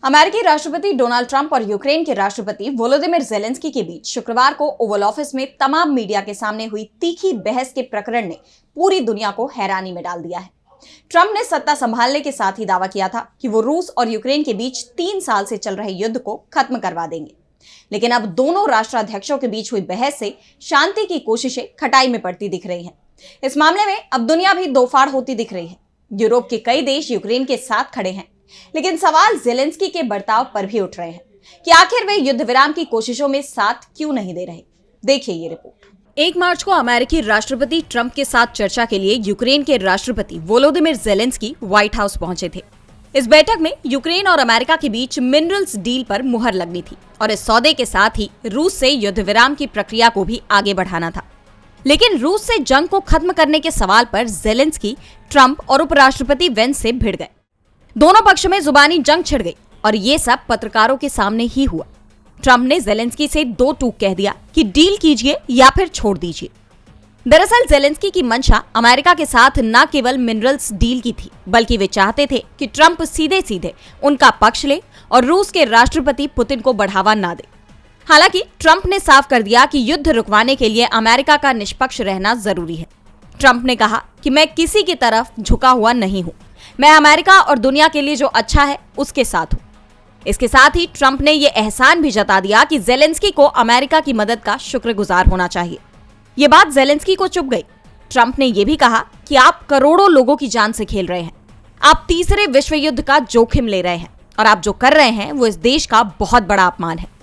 अमेरिकी राष्ट्रपति Donald Trump और यूक्रेन के राष्ट्रपति वोलोदिमिर जेलेंस्की के बीच शुक्रवार को ओवल ऑफिस में तमाम मीडिया के सामने हुई तीखी बहस के प्रकरण ने पूरी दुनिया को हैरानी में डाल दिया है। ट्रंप ने सत्ता संभालने के साथ ही दावा किया था कि वो रूस और यूक्रेन के बीच 3 साल से चल रहे युद्ध को खत्म करवा देंगे, लेकिन अब दोनों राष्ट्राध्यक्षों के बीच हुई बहस से शांति की कोशिशें खटाई में पड़ती दिख रही हैं। इस मामले में अब दुनिया भी दो फाड़ होती दिख रही है। यूरोप के कई देश यूक्रेन के साथ खड़े हैं, लेकिन सवाल जेलेंस्की के बर्ताव पर भी उठ रहे हैं कि आखिर वे युद्ध विराम की कोशिशों में साथ क्यों नहीं दे रहे। देखिए ये रिपोर्ट। 1 मार्च को अमेरिकी राष्ट्रपति ट्रंप के साथ चर्चा के लिए यूक्रेन के राष्ट्रपति वोलोदिमिर जेलेंस्की व्हाइट हाउस पहुंचे थे। इस बैठक में यूक्रेन और अमेरिका के बीच मिनरल्स डील पर मुहर लगनी थी और इस सौदे के साथ ही रूस से युद्ध विराम की प्रक्रिया को भी आगे बढ़ाना था। लेकिन रूस से जंग को खत्म करने के सवाल पर जेलेंस्की ट्रंप और उपराष्ट्रपति वेंस से भिड़ गए। दोनों पक्ष में जुबानी जंग छिड़ गई और ये सब पत्रकारों के सामने ही हुआ। ट्रंप ने जेलेंस्की से 2 टूक कह दिया कि डील कीजिए या फिर छोड़ दीजिए। दरअसल जेलेंस्की की मंशा अमेरिका के साथ न केवल मिनरल्स डील की थी, बल्कि वे चाहते थे कि ट्रंप सीधे सीधे उनका पक्ष ले और रूस के राष्ट्रपति पुतिन को बढ़ावा न दे। हालांकि ट्रंप ने साफ कर दिया कि युद्ध रुकवाने के लिए अमेरिका का निष्पक्ष रहना जरूरी है। ट्रंप ने कहा कि मैं किसी की तरफ झुका हुआ नहीं हूं, मैं अमेरिका और दुनिया के लिए जो अच्छा है उसके साथ हूं। इसके साथ ही ट्रंप ने यह एहसान भी जता दिया कि जेलेंस्की को अमेरिका की मदद का शुक्रगुजार होना चाहिए। ये बात जेलेंस्की को चुभ गई। ट्रंप ने यह भी कहा कि आप करोड़ों लोगों की जान से खेल रहे हैं, आप तीसरे विश्व युद्ध का जोखिम ले रहे हैं और आप जो कर रहे हैं वो इस देश का बहुत बड़ा अपमान है।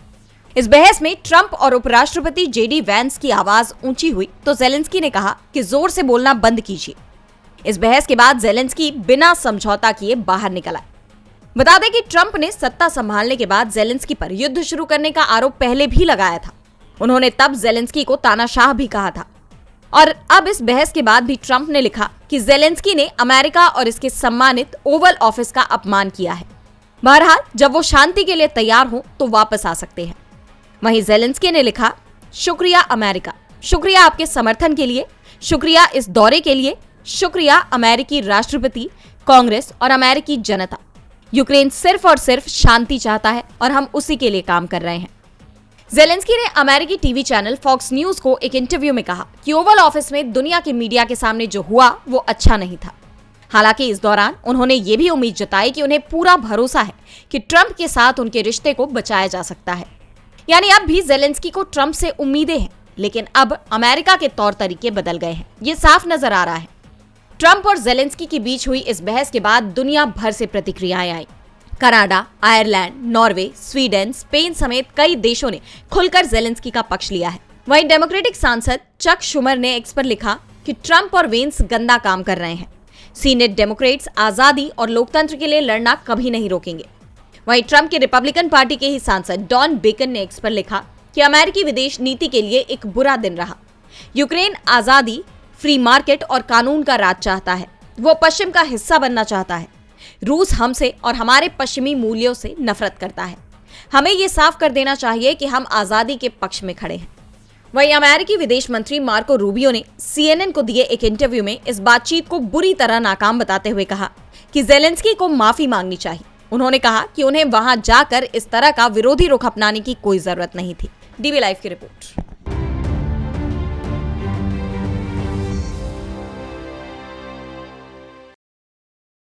इस बहस में ट्रंप और उपराष्ट्रपति जेडी वैंस की आवाज ऊंची हुई तो जेलेंस्की ने कहा कि जोर से बोलना बंद कीजिए। इस बहस के बाद जेलेंस्की बिना समझौता किए बाहर निकल आए। बता दें कि ट्रंप ने सत्ता संभालने के बाद जेलेंस्की पर युद्ध शुरू करने का आरोप पहले भी लगाया था। उन्होंने तब जेलेंस्की को तानाशाह भी कहा था और अब इस बहस के बाद भी ट्रंप ने लिखा कि जेलेंस्की ने अमेरिका और इसके सम्मानित ओवल ऑफिस का अपमान किया है। बहरहाल जब वो शांति के लिए तैयार हो तो वापस आ सकते हैं। वहीं जेलेंस्की ने लिखा, शुक्रिया अमेरिका, शुक्रिया आपके समर्थन के लिए, शुक्रिया इस दौरे के लिए, शुक्रिया अमेरिकी राष्ट्रपति, कांग्रेस और अमेरिकी जनता। यूक्रेन सिर्फ और सिर्फ शांति चाहता है और हम उसी के लिए काम कर रहे हैं। जेलेंस्की ने अमेरिकी टीवी चैनल फॉक्स न्यूज को एक इंटरव्यू में कहा कि ओवल ऑफिस में दुनिया के मीडिया के सामने जो हुआ वो अच्छा नहीं था। हालांकि इस दौरान उन्होंने ये भी उम्मीद जताई कि उन्हें पूरा भरोसा है कि ट्रंप के साथ उनके रिश्ते को बचाया जा सकता है। यानी अब भी जेलेंस्की को ट्रंप से उम्मीदें हैं, लेकिन अब अमेरिका के तौर तरीके बदल गए हैं, ये साफ नजर आ रहा है। ट्रंप और जेलेंस्की के बीच हुई इस बहस के बाद दुनिया भर से प्रतिक्रियाएं आई। Canada, Ireland, Norway, Sweden, Spain समेत कई देशों ने खुलकर जेलेंस्की का पक्ष लिया है। वहीं डेमोक्रेटिक सांसद चक शुमर ने एक्स पर लिखा कि ट्रंप और वेंस गंदा काम कर रहे हैं। सीनेट डेमोक्रेट्स आजादी और लोकतंत्र के लिए लड़ना कभी नहीं रोकेंगे। वहीं ट्रंप के रिपब्लिकन पार्टी के ही सांसद डॉन बेकन ने एक्स पर लिखा कि अमेरिकी विदेश नीति के लिए एक बुरा दिन रहा। यूक्रेन आजादी, फ्री मार्केट और कानून का राज चाहता है, वो पश्चिम का हिस्सा बनना चाहता है। रूस हमसे और हमारे पश्चिमी मूल्यों से नफरत करता है। हमें ये साफ कर देना चाहिए कि हम आजादी के पक्ष में खड़े हैं। वहीं अमेरिकी विदेश मंत्री मार्को रूबियो ने CNN को दिए एक इंटरव्यू में इस बातचीत को बुरी तरह नाकाम बताते हुए कहा कि जेलेंस्की को माफी मांगनी चाहिए। उन्होंने कहा कि उन्हें वहां जाकर इस तरह का विरोधी रुख अपनाने की कोई जरूरत नहीं थी। DB लाइव की रिपोर्ट।